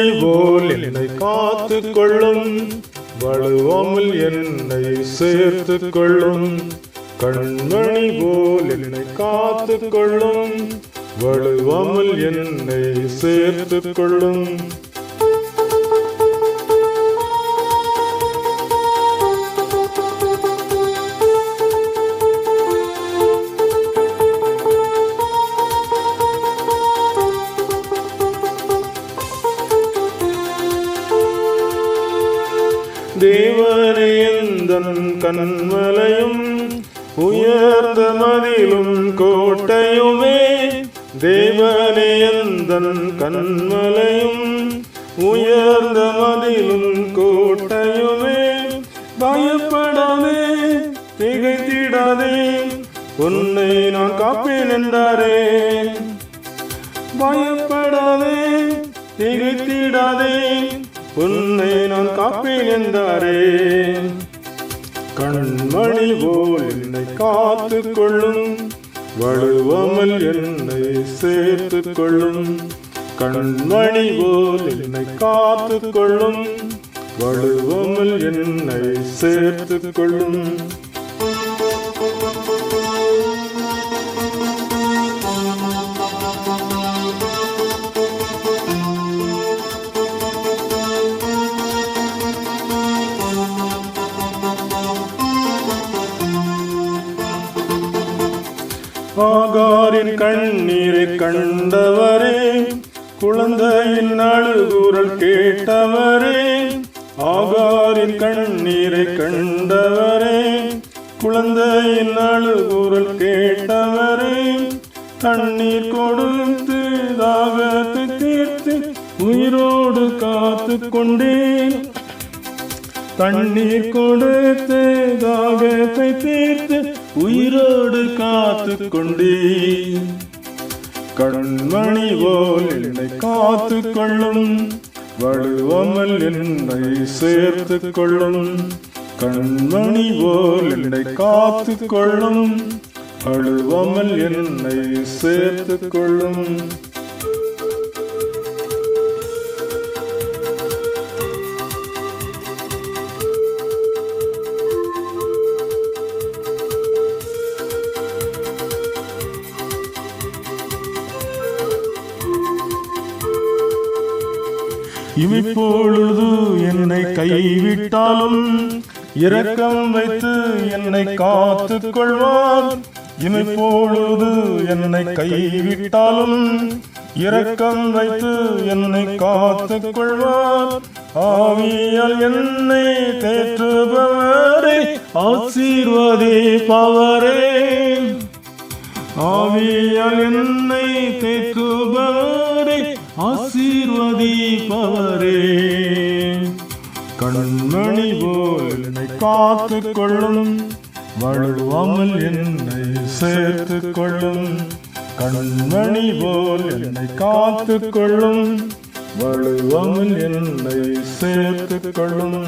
கண்மணி போல் என்னை காத்து கொள்ளும், வழுவாமல் என்னை சேர்த்து கொள்ளும். கண்மணி போல் என்னை காத்து கொள்ளும், வழுவாமல் என்னை சேர்த்து கொள்ளும். தேவனே எந்தன் கண்மலையும் உயர்ந்த மதிலும் கோட்டையுமே, தேவனே எந்தன் கண்மலையும் உயர்ந்த மதிலும் கோட்டையுமே. பயப்படாதே, திகைத்திடாதே, உன்னை நான் காப்பேன் என்றாரே. பயப்படாதே, திகைத்திடாதே, உன்னை நான் காப்பேன் என்றாரே. கண்மணி போல் என்னை காத்து கொள்ளும், வழுவாமல் என்னை சேர்த்து கொள்ளும். கண்மணி போல் என்னை காத்து கொள்ளும், வழுவாமல் என்னை சேர்த்து கொள்ளும். ஆகாரின் கண்ணீரை கண்டவரே, குழந்தையின் அழுகுரல் கேட்டவரே. ஆகாரின் கண்ணீரை கண்டவரே, குழந்தையின் அழுகுரல் கேட்டவரே. தண்ணீர் கொடுத்து தாகத்தை தீர்த்து உயிரோடு காத்து கொண்டேன். தண்ணீர் கொடுத்து தாகத்தை தீர்த்து உயிரோடு காத்து கொண்டேன். கண்மணி போல் என்னை காத்து கொள்ளும், வழுவாமல் என்னை சேர்த்து கொள்ளும். கண்மணி போல் என்னை காத்து கொள்ளும், வழுவாமல் என்னை சேர்த்து கொள்ளும். இமைப்பொழுது என்னை கைவிட்டாலும் இரக்கம் வைத்து என்னை காத்து கொள்வார். இமைப்பொழுது என்னை கைவிட்டாலும் இரக்கம் வைத்து என்னை காத்து கொள்வார். ஆவியால் என்னை தேற்றுபவரே, ஆசீர்வதிப்பவரே. ஆவியால் என்னை தேற்றுபவரே, ஆசீர்வதிப்பவரே. கண்மணி போல் என்னை காத்து கொள்ளும், வழுவாமல் என்னை சேர்த்து கொள்ளும். கண்மணி போல் என்னை காத்து கொள்ளும், வழுவாமல் என்னை சேர்த்து கொள்ளும்.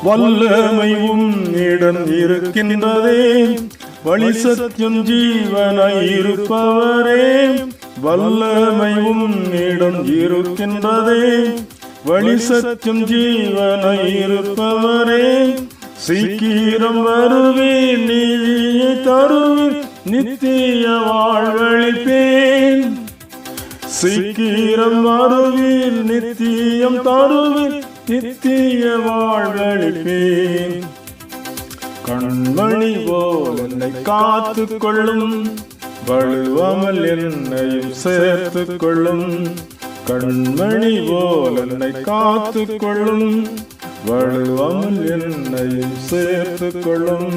வல்லமை உன்னிடம் இருக்கின்றதே, வழி சத்தியம் ஜீவனாய் இருப்பவரே. வல்லமை உன்னிடம் இருக்கின்றதே, வழி சத்தியம் ஜீவனாய் இருப்பவரே. சீக்கிரம் வருவேன், நீதியை தருவேன், நித்திய வாழ்வளிப்பேன். சீக்கிரம் வருவேன், நித்தியம் தருவேன், நித்திய வாழ்வளிப்பேன். கண்மணி போல் என்னை காத்து கொள்ளும், வழுவாமல் என்னையும் சேர்த்து கொள்ளும். கண்மணி போல் என்னை காத்து கொள்ளும், வழுவாமல் என்னையும் சேர்த்து கொள்ளும்.